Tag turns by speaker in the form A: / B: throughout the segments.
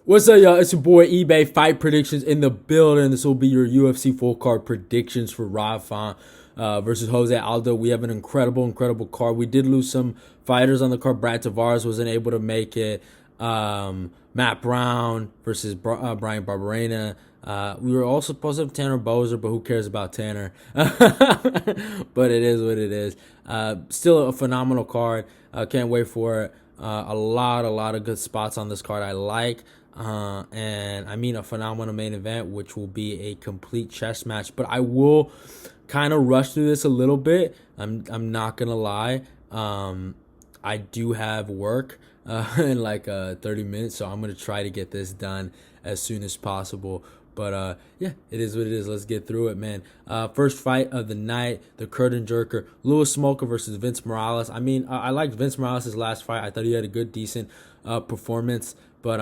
A: What's up, y'all? It's your boy eBay Fight Predictions in the building. This will be your UFC full card predictions for Rafael versus José Aldo. We have an incredible card. We did lose some fighters on the card. Brad Tavares wasn't able to make it. Matt Brown versus Brian Barberena. We were also supposed to have Tanner Boser, but who cares about Tanner? But it is what it is. Still a phenomenal card. Can't wait for it. A lot of good spots on this card I like. And I mean a phenomenal main event, which will be a complete chess match. But I will kind of rush through this a little bit. I'm not gonna lie. I do have work in like 30 minutes, so I'm gonna try to get this done as soon as possible. But yeah, it is what it is. Let's get through it, man. First fight of the night, the curtain jerker, Smolka versus Vince Morales. I mean, I liked Vince Morales' last fight. I thought he had a good, decent performance. But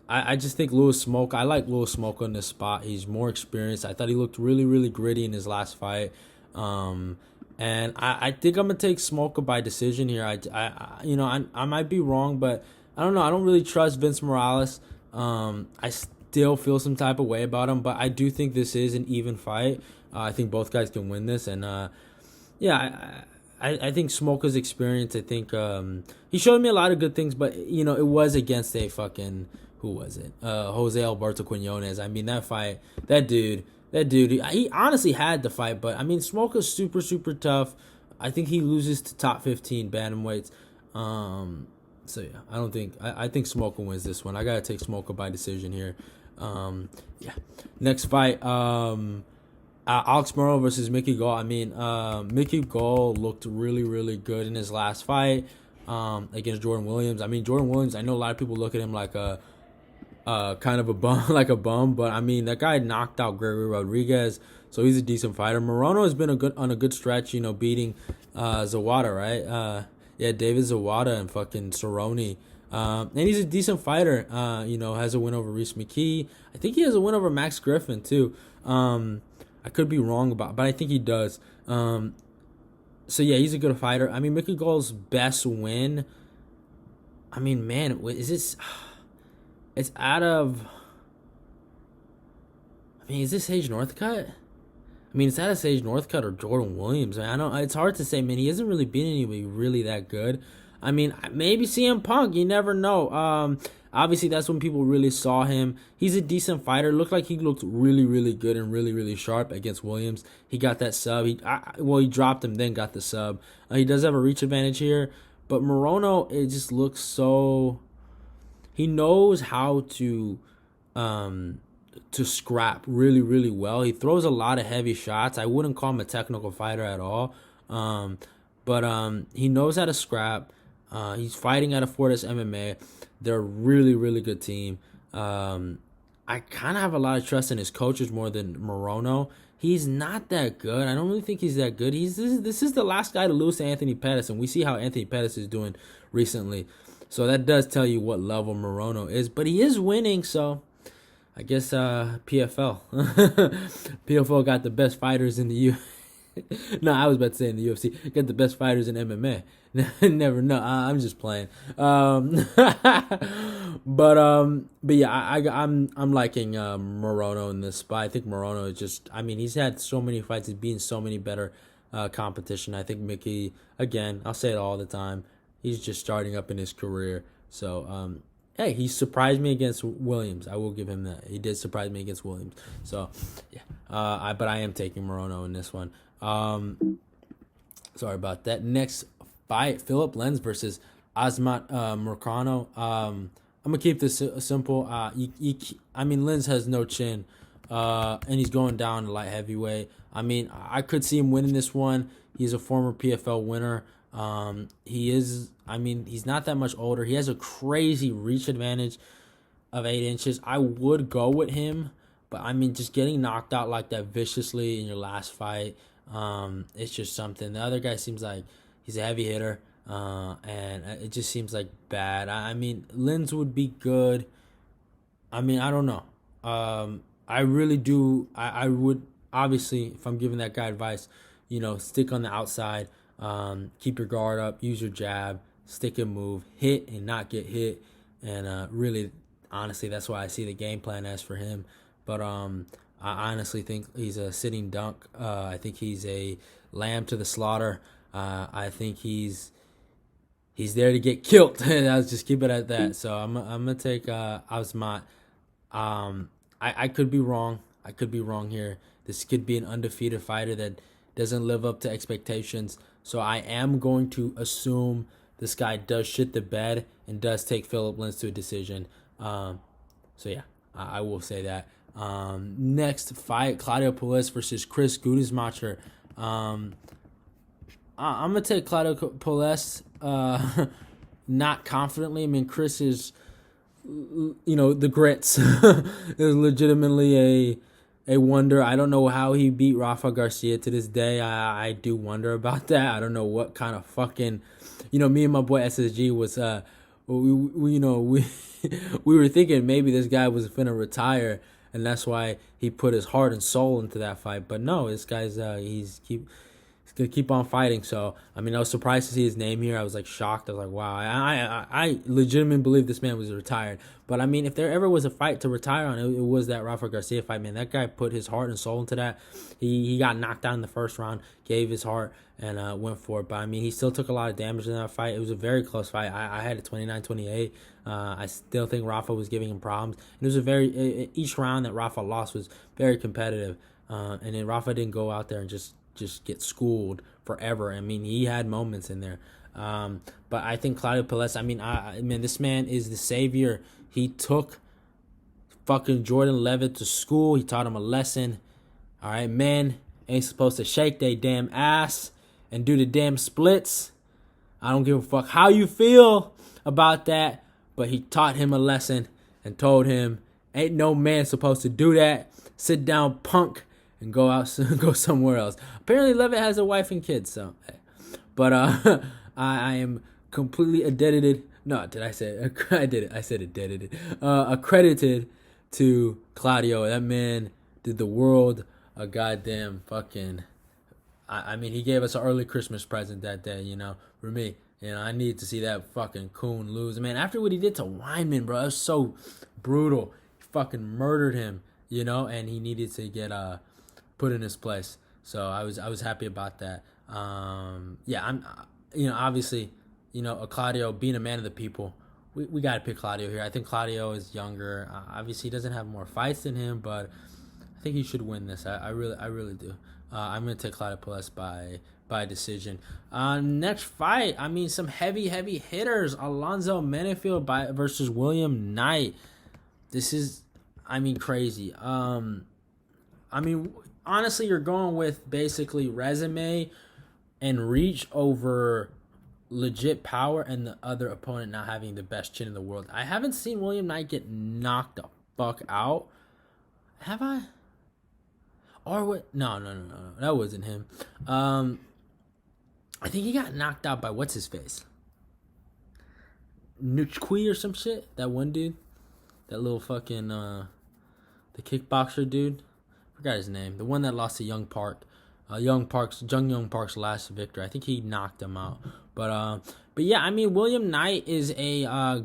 A: I just think Smolka. I like Smolka in this spot. He's more experienced. I thought he looked really gritty in his last fight. And I think I'm gonna take Smolka by decision here. I might be wrong, but I don't know. I don't really trust Vince Morales. I still feel some type of way about him, but I do think this is an even fight. I think both guys can win this, and yeah, I think Smolka's experience. I think he showed me a lot of good things, but it was against a fucking who was it? Jose Alberto Quinones. I mean that fight, that dude. He honestly had the fight, but I mean Smolka's super tough. I think he loses to top 15 bantamweights. So yeah, I think Smolka wins this one. I gotta take Smolka by decision here. Yeah. Next fight, Alex Morono versus Mickey Gall. I mean, Mickey Gall looked really good in his last fight against Jordan Williams. I mean, Jordan Williams, I know a lot of people look at him like a kind of a bum, but I mean, that guy knocked out Gregory Rodriguez, so he's a decent fighter. Morono has been on a good stretch, beating Zawada, right? Yeah, David Zawada and fucking Cerrone. And he's a decent fighter. Has a win over Reese McKee. I think he has a win over Max Griffin too. I could be wrong but I think he does. So yeah, he's a good fighter. I mean, Mickey Gall's best win. I mean, man, is this? It's out of. I mean, is this Sage Northcutt? I mean, it's out of Sage Northcutt or Jordan Williams. Man, I don't. It's hard to say, man. He hasn't really been anybody really that good. I mean, maybe CM Punk. You never know. Obviously, that's when people really saw him. He's a decent fighter. Looked like he looked really good and really sharp against Williams. He got that sub. He dropped him, then got the sub. He does have a reach advantage here, but Morono, it just looks so. He knows how to scrap really well. He throws a lot of heavy shots. I wouldn't call him a technical fighter at all, but he knows how to scrap. He's fighting out of Fortis MMA. They're a really good team. I kind of have a lot of trust in his coaches more than Morono. He's not that good. I don't really think he's that good. This is the last guy to lose to Anthony Pettis, and we see how Anthony Pettis is doing recently. So that does tell you what level Morono is. But he is winning, so I guess PFL. PFL got the best fighters in the U. No, I was about to say in the UFC. Got the best fighters in MMA. Never know. I'm just playing. But yeah, I'm liking Morono in this spot. I think Morono is just. I mean, he's had so many fights. He's beaten so many better competition. I think Mickey, again, I'll say it all the time. He's just starting up in his career. So, hey, he surprised me against Williams. I will give him that. He did surprise me against Williams. So, yeah. But I am taking Morono in this one. Sorry about that. Next fight, Philipe Lens versus Azamat Murzakanov. I'm going to keep this simple. I mean, Lens has no chin. And he's going down to light heavyweight. I mean, I could see him winning this one. He's a former PFL winner. He's not that much older. He has a crazy reach advantage of 8 inches. I would go with him, but I mean, just getting knocked out like that viciously in your last fight, it's just something. The other guy seems like he's a heavy hitter, and it just seems like bad. I mean, Lens would be good. I mean, I don't know. I really do. I would, obviously, if I'm giving that guy advice, stick on the outside. Keep your guard up, use your jab, stick and move, hit and not get hit, and really honestly, that's why I see the game plan as for him. But I honestly think he's a sitting dunk. I think he's a lamb to the slaughter. I think he's there to get killed. I'll just keep it at that. So I'm gonna take Azamat. I could be wrong. I could be wrong here. This could be an undefeated fighter that doesn't live up to expectations. So I am going to assume this guy does shit the bed and does take Philipe Lins to a decision. So yeah, I will say that. Next fight, Claudio Puelles versus Gruetzemacher. I'm gonna take Claudio Puelles. Not confidently. I mean, Chris is, the grits is legitimately a wonder. I don't know how he beat Rafa Garcia to this day. I do wonder about that. I don't know what kind of fucking, me and my boy SSG was, we were thinking maybe this guy was finna retire, and that's why he put his heart and soul into that fight. But no, this guy's he's gonna keep on fighting. So I mean, I was surprised to see his name here. I was like shocked. I was like, wow. I legitimately believe this man was retired. But I mean, if there ever was a fight to retire on, it was that Rafa Garcia fight. Man, that guy put his heart and soul into that. He got knocked out in the first round, gave his heart, and went for it. But I mean, he still took a lot of damage in that fight. It was a very close fight. I had it 29-28. I still think Rafa was giving him problems. And it was each round that Rafa lost was very competitive. And then Rafa didn't go out there and just get schooled forever. I mean, he had moments in there. But I think Claudio Puelles, I mean, this man is the savior. He took fucking Jordan Levitt to school. He taught him a lesson. All right, men ain't supposed to shake they damn ass and do the damn splits. I don't give a fuck how you feel about that, but he taught him a lesson and told him, ain't no man supposed to do that. Sit down, punk, and go somewhere else. Apparently, Levitt has a wife and kids, so. But I am completely indebted. No, did I say it? I did it. I said indebted. Accredited to Claudio. That man did the world a goddamn fucking. I mean, he gave us an early Christmas present that day. For me. I need to see that fucking coon lose. Man, after what he did to Weinman, bro, that was so brutal. He fucking murdered him. And he needed to get put in his place. So I was happy about that. I'm obviously, a Claudio being a man of the people, we got to pick Claudio here. I think Claudio is younger. Obviously, he doesn't have more fights than him, but I think he should win this. I really do. I'm gonna take Claudio Puelles by decision. Next fight, I mean, some heavy hitters. Alonzo Menifield versus William Knight. This is, crazy. Honestly, you're going with basically resume and reach over legit power and the other opponent not having the best chin in the world. I haven't seen William Knight get knocked the fuck out. Have I? Or what? No. That wasn't him. I think he got knocked out by what's his face? Nuchqui or some shit? That one dude? That little fucking the kickboxer dude? Forgot his name. The one that lost to Young Park's last victory. I think he knocked him out. But yeah, William Knight is a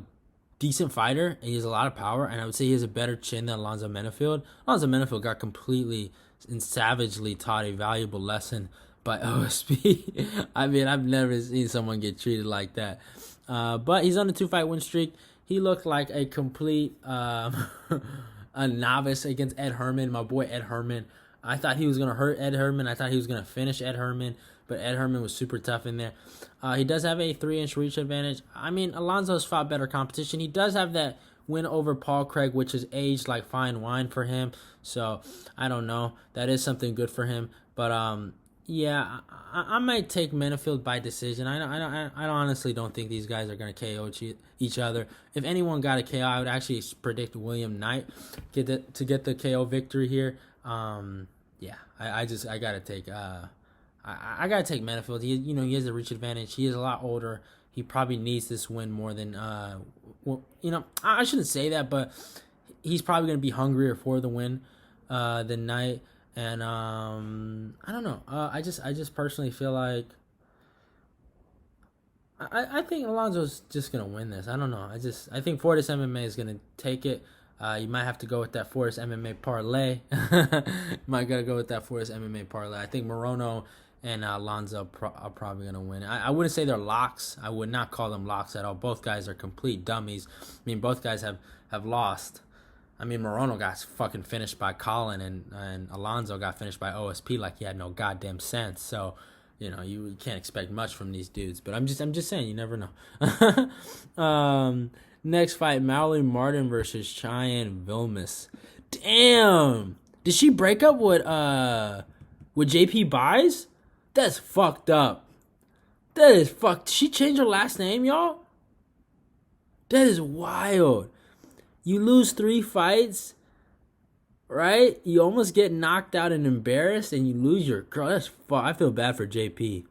A: decent fighter, and he has a lot of power, and I would say he has a better chin than Alonzo Menifield. Alonzo Menifield got completely and savagely taught a valuable lesson by OSP. I've never seen someone get treated like that. But he's on a 2-fight win streak. He looked like a complete a novice against Ed Herman, my boy Ed Herman. I thought he was going to hurt Ed Herman. I thought he was going to finish Ed Herman, but Ed Herman was super tough in there. He does have a 3-inch reach advantage. Alonzo's fought better competition. He does have that win over Paul Craig, which is aged like fine wine for him. So, I don't know. That is something good for him. But, yeah, I might take Menifield by decision. I honestly don't think these guys are going to KO each other. If anyone got a KO, I would actually predict William Knight to get the KO victory here. Yeah, I gotta take I gotta take Menifield. He has a reach advantage. He is a lot older. He probably needs this win more than I shouldn't say that, but he's probably gonna be hungrier for the win than Knight. And I don't know. I just personally feel like I think Alonzo's just gonna win this. I don't know. I think Fortis MMA is gonna take it. You might have to go with that Fortis MMA parlay. Might gotta go with that Fortis MMA parlay. I think Morono and Alonzo are probably gonna win. I wouldn't say they're locks. I would not call them locks at all. Both guys are complete dummies. I mean, both guys have lost. I mean, Morono got fucking finished by Colin, and Alonzo got finished by OSP like he had no goddamn sense. So, you know, you can't expect much from these dudes. But I'm just saying, you never know. Next fight, Mallory Martin versus Cheyanne Vlismas. Damn! Did she break up with JP Buys? That's fucked up. That is fucked. She changed her last name, y'all? That is wild. You lose 3 fights, right? You almost get knocked out and embarrassed, and you lose your girl. That's I feel bad for JP.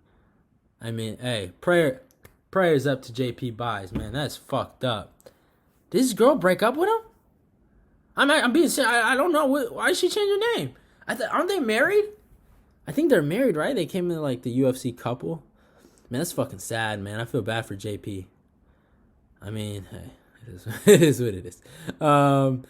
A: I mean, hey, prayers up to JP Buys, man. That's fucked up. Did this girl break up with him? I'm being serious. I don't know. Why did she change her name? Aren't they married? I think they're married, right? They came in like the UFC couple. Man, that's fucking sad, man. I feel bad for JP. I mean, hey, it is what it is. I'm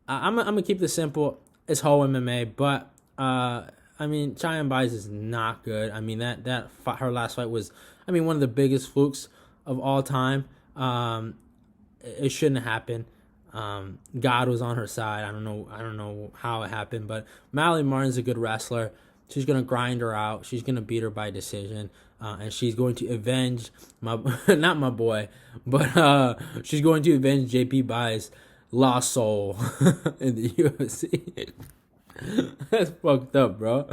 A: gonna keep this simple. It's whole MMA, but I mean, Cheyanne Buys is not good. I mean, her last fight was, I mean, one of the biggest flukes of all time. It shouldn't have happened. God was on her side. I don't know how it happened, but Mallory Martin's a good wrestler. She's gonna grind her out. She's gonna beat her by decision, and she's going to avenge not my boy, but she's going to avenge JP Buys' lost soul in the UFC. That's fucked up, bro.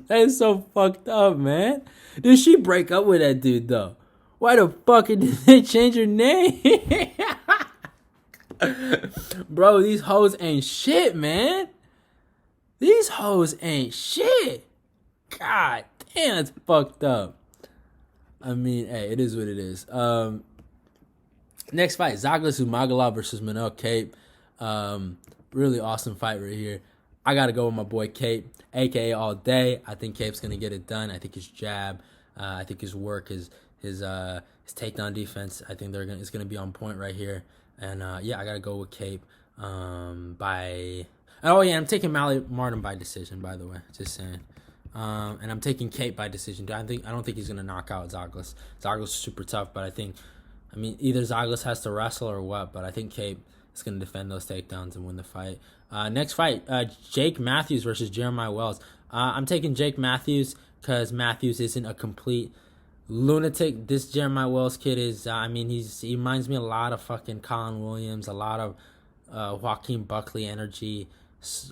A: That is so fucked up, man. Did she break up with that dude though? Why the fuck did they change her name? Bro, these hoes ain't shit, man. These hoes ain't shit. God damn, that's fucked up. I mean, hey, it is what it is. Next fight, Zhumagulov versus Manel Kape. Really awesome fight right here. I got to go with my boy Kape, a.k.a. all day. I think Kape's going to get it done. I think his jab, I think his work, his takedown defense, I think it's going to be on point right here. And, yeah, I got to go with Kape by... Oh, yeah, I'm taking Mallory Martin by decision, by the way. Just saying. And I'm taking Kape by decision. I don't think he's going to knock out Zhaglas. Zhaglas is super tough, but I mean, either Zhaglas has to wrestle or what, but I think Kape is going to defend those takedowns and win the fight. Next fight, Jake Matthews versus Jeremiah Wells. I'm taking Jake Matthews because Matthews isn't a complete lunatic. This Jeremiah Wells kid is, he reminds me a lot of fucking Colin Williams, a lot of Joaquin Buckley energy,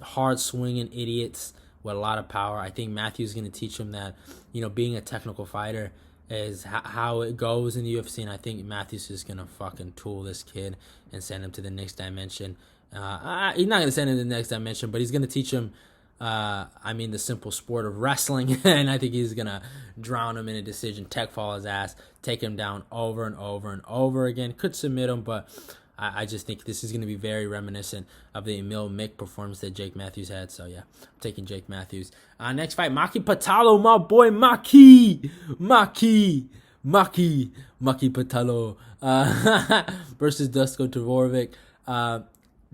A: hard swinging idiots with a lot of power. I think Matthews is going to teach him that, being a technical fighter is how it goes in the UFC, and I think Matthews is going to fucking tool this kid and send him to the next dimension. He's not going to send him to the next dimension, but he's going to teach him, the simple sport of wrestling, and I think he's going to drown him in a decision, tech fall his ass, take him down over and over and over again. Could submit him, but I just think this is going to be very reminiscent of the Emil Mick performance that Jake Matthews had. So, yeah, I'm taking Jake Matthews. Next fight, Maki Pitolo, my boy Maki Pitolo versus Duško Todorović.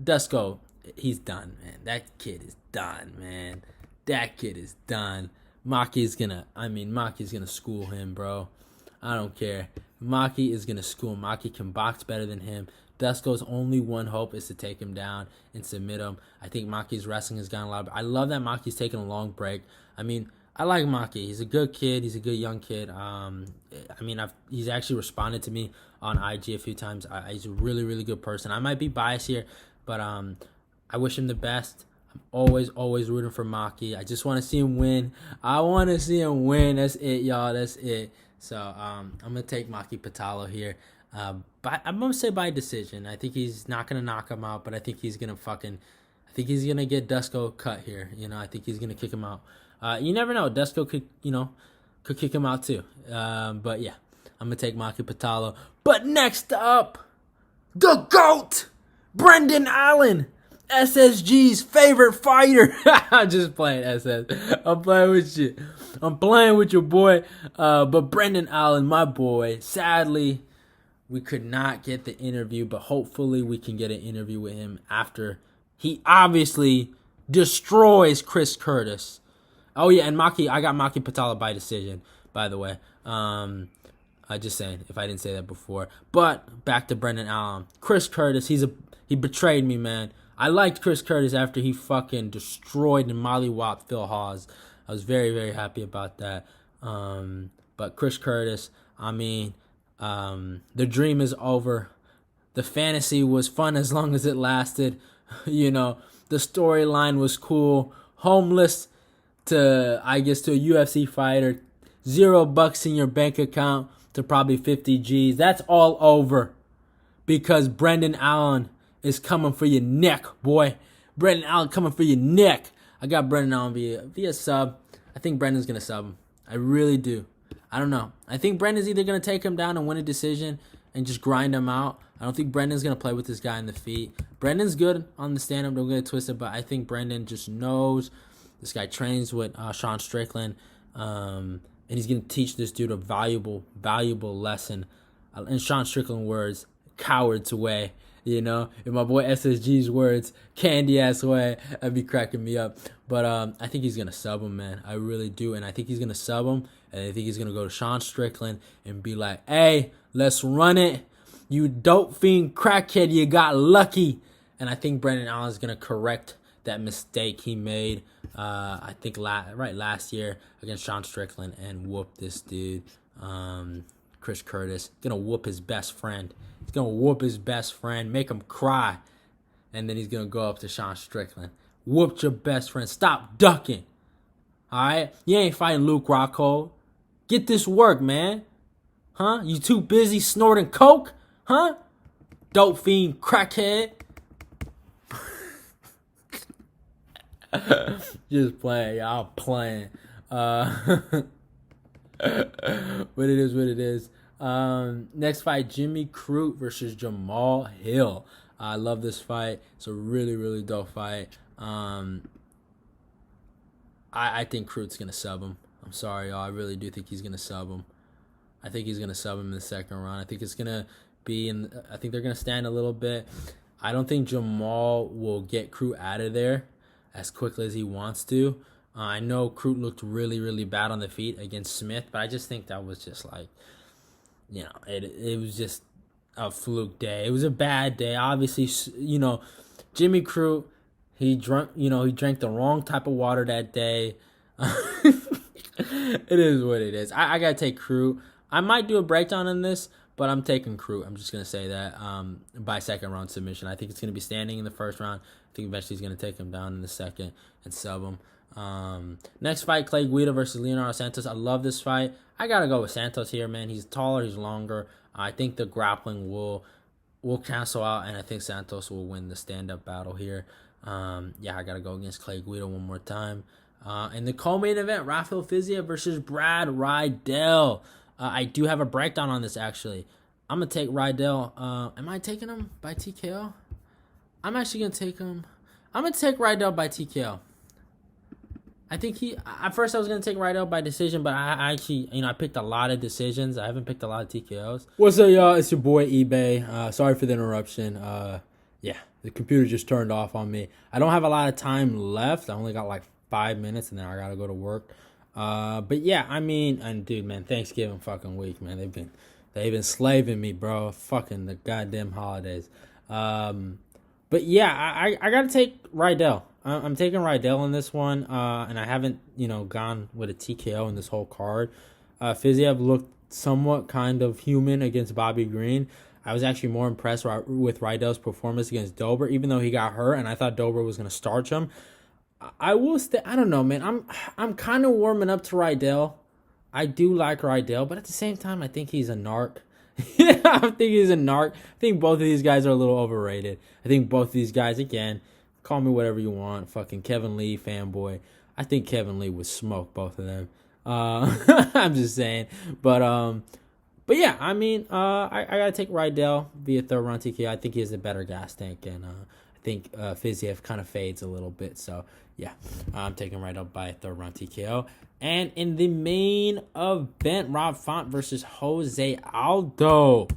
A: Duško, he's done, man. That kid is done, man. That kid is done. Maki's gonna school him, bro. I don't care. Maki is gonna school him. Maki can box better than him. Duško's only one hope is to take him down and submit him. I think Maki's wrestling has gotten a lot. I love that Maki's taking a long break. I like Maki. He's a good kid. He's a good young kid. He's actually responded to me on IG a few times. He's a really, really good person. I might be biased here, but I wish him the best. I'm always rooting for Maki. I just want to see him win. I want to see him win. That's it, y'all. That's it. So I'm going to take Maki Pitolo here. But I'm going to say by decision. I think he's not going to knock him out, but I think he's going to get Duško cut here. I think he's going to kick him out. You never know. Duško could kick him out too. But yeah, I'm going to take Maki Pitolo. But next up, the GOAT, Brendan Allen, SSG's favorite fighter. I'm just playing, SS. I'm playing with you. I'm playing with your boy. But Brendan Allen, my boy, sadly, we could not get the interview, but hopefully we can get an interview with him after he obviously destroys Chris Curtis. Oh, yeah, and Maki, I got Maki Pitolo by decision, by the way. Just saying, if I didn't say that before. But back to Brendan Allen. Chris Curtis, he betrayed me, man. I liked Chris Curtis after he fucking destroyed and mollywopped Phil Hawes. I was very, very happy about that. But Chris Curtis, I mean, the dream is over. The fantasy was fun as long as it lasted. You know, the storyline was cool. Homeless to a UFC fighter. $0 in your bank account to probably 50 G's. That's all over. Because Brendan Allen is coming for your neck, boy. Brendan Allen coming for your neck. I got Brendan Allen via sub. I think Brendan's going to sub him. I really do. I don't know. I think Brendan's either going to take him down and win a decision and just grind him out. I don't think Brendan's going to play with this guy in the feet. Brendan's good on the stand-up. Don't get it twisted, but I think Brendan just knows. This guy trains with Sean Strickland, and he's going to teach this dude a valuable lesson. In Sean Strickland words, coward's way. You know, in my boy SSG's words, candy ass way, I'd be cracking me up. But I think he's gonna sub him, man. I really do, and I think he's gonna sub him, and I think he's gonna go to Sean Strickland and be like, "Hey, let's run it, you dope fiend crackhead, you got lucky." And I think Brendan Allen's gonna correct that mistake he made. I think last year against Sean Strickland and whoop this dude, Chris Curtis. Gonna whoop his best friend. He's going to whoop his best friend, make him cry. And then he's going to go up to Sean Strickland. Whooped your best friend. Stop ducking. All right? You ain't fighting Luke Rockhold. Get this work, man. Huh? You too busy snorting coke? Huh? Dope fiend crackhead. Just playing, y'all. Playing. But it is what it is. Next fight, Jimmy Crute versus Jamahal Hill. I love this fight. It's a really, really dope fight. I think Crute's gonna sub him. I'm sorry, y'all. I really do think he's gonna sub him. I think he's gonna sub him in the second round. I think it's gonna be I think they're gonna stand a little bit. I don't think Jamahal will get Crute out of there as quickly as he wants to. I know Crute looked really, really bad on the feet against Smith, but I just think that was just like, you know, it was just a fluke day. It was a bad day. Obviously, you know, Jimmy Crute, he drank the wrong type of water that day. It is what it is. I gotta take Crute. I might do a breakdown on this, but I'm taking Crute. I'm just gonna say that by second round submission. I think it's gonna be standing in the first round. I think eventually he's gonna take him down in the second and sub him. Next fight, Guida versus Leonardo Santos. I love this fight. I gotta go with Santos here, man. He's taller, he's longer. I think the grappling will cancel out, and I think Santos will win the stand-up battle here. I gotta go against Guida one more time. In the co-main event, Rafael Fiziev versus Brad Riddell. I do have a breakdown on this, actually. I'm gonna take Riddell. Am I taking him by TKO? I'm actually gonna take him. I'm gonna take Riddell by TKO. I think at first I was going to take Riddell by decision, but I actually, I picked a lot of decisions. I haven't picked a lot of TKOs. What's up, y'all? It's your boy, eBay. Sorry for the interruption. The computer just turned off on me. I don't have a lot of time left. I only got like 5 minutes, and then I got to go to work. Dude, man, Thanksgiving fucking week, man. They've been slaving me, bro. Fucking the goddamn holidays. I got to take Riddell. I'm taking Riddell in this one, and I haven't, gone with a TKO in this whole card. Fiziev looked somewhat kind of human against Bobby Green. I was actually more impressed with Riddell's performance against Dober, even though he got hurt, and I thought Dober was going to starch him. I don't know, man. I'm kind of warming up to Riddell. I do like Riddell, but at the same time, I think he's a narc. I think he's a narc. I think both of these guys are a little overrated. I think both of these guys, again, call me whatever you want. Fucking Kevin Lee fanboy. I think Kevin Lee would smoke both of them. I'm just saying. I gotta take Riddell via third round TKO. I think he has a better gas tank, and I think Fiziev kind of fades a little bit. So yeah, I'm taking Riddell by third round TKO. And in the main event, Rob Font versus Jose Aldo.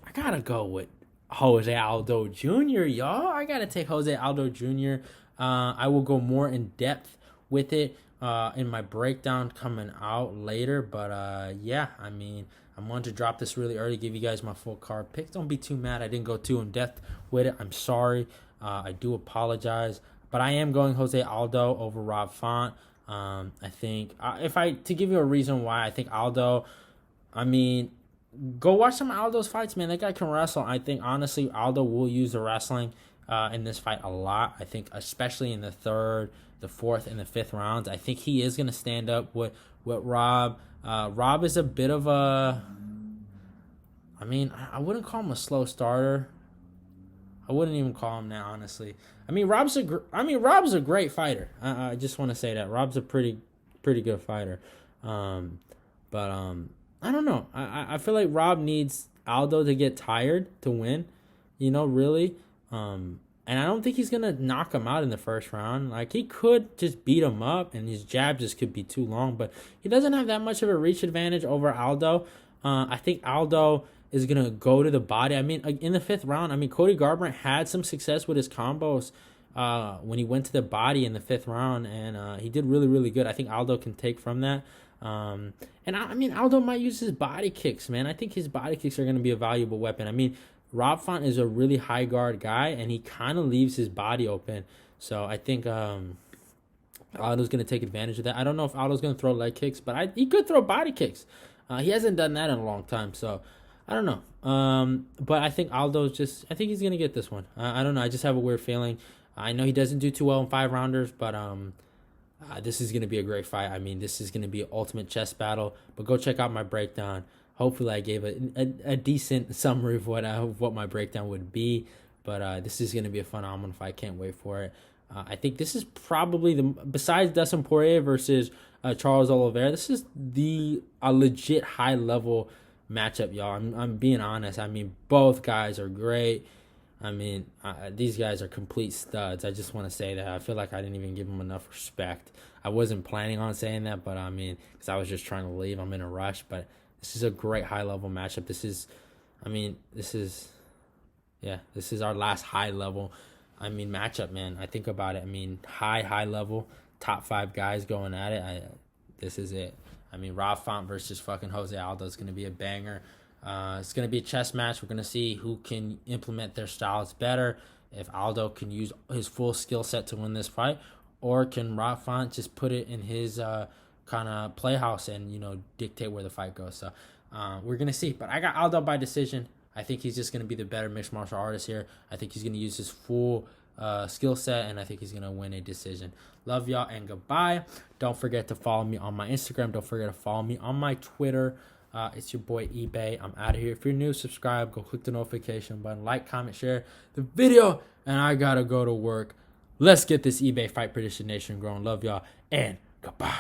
A: I gotta go with Jose Aldo Jr., y'all. I gotta take Jose Aldo Jr. I will go more in depth with it in my breakdown coming out later. But yeah, I mean, I'm wanting to drop this really early, give you guys my full card picks. Don't be too mad I didn't go too in depth with it. I'm sorry. I do apologize. But I am going Jose Aldo over Rob Font. I think to give you a reason why I think Aldo, I mean, go watch some of Aldo's fights, man. That guy can wrestle. I think honestly Aldo will use the wrestling in this fight a lot. I think especially in the third, the fourth, and the fifth rounds. I think he is gonna stand up with Rob. Rob is a bit of a, I mean, I wouldn't call him a slow starter. I wouldn't even call him that, honestly. I mean, Rob's a great fighter. I just want to say that Rob's a pretty good fighter. But I don't know. I feel like Rob needs Aldo to get tired to win. Really. And I don't think he's gonna knock him out in the first round. Like, he could just beat him up, and his jab just could be too long. But he doesn't have that much of a reach advantage over Aldo. I think Aldo is going to go to the body. I mean, in the fifth round, Cody Garbrandt had some success with his combos when he went to the body in the fifth round, and he did really, really good. I think Aldo can take from that. Aldo might use his body kicks, man. I think his body kicks are going to be a valuable weapon. I mean, Rob Font is a really high guard guy, and he kind of leaves his body open. So I think Aldo's going to take advantage of that. I don't know if Aldo's going to throw leg kicks, but he could throw body kicks. He hasn't done that in a long time, so I don't know. But I think I think he's going to get this one. I don't know. I just have a weird feeling. I know he doesn't do too well in 5-rounders, but this is going to be a great fight. I mean, this is going to be an ultimate chess battle. But go check out my breakdown. Hopefully I gave a decent summary of what my breakdown would be. But this is going to be a phenomenal fight. Can't wait for it. I think this is probably besides Dustin Poirier versus Charles Oliveira, this is a legit high-level matchup, y'all. I'm being honest. I mean, both guys are great. I mean, these guys are complete studs. I just want to say that. I feel like I didn't even give them enough respect. I wasn't planning on saying that, but I mean, because I was just trying to leave. I'm in a rush, but this is a great high-level matchup. This is our last high-level, matchup, man. I think about it. I mean, high level, top 5 guys going at it. This is it. I mean, Rob Font versus fucking Jose Aldo is going to be a banger. It's going to be a chess match. We're going to see who can implement their styles better. If Aldo can use his full skill set to win this fight, or can Rob Font just put it in his kind of playhouse and, dictate where the fight goes. So we're going to see. But I got Aldo by decision. I think he's just going to be the better mixed martial artist here. I think he's going to use his full skill set, and I think he's going to win a decision. Love y'all, and goodbye. Don't forget to follow me on my Instagram. Don't forget to follow me on my Twitter. It's your boy eBay. I'm out of here. If you're new, subscribe. Go click the notification button. Like, comment, share the video. And I got to go to work. Let's get this eBay Fight Prediction Nation growing. Love y'all, and goodbye.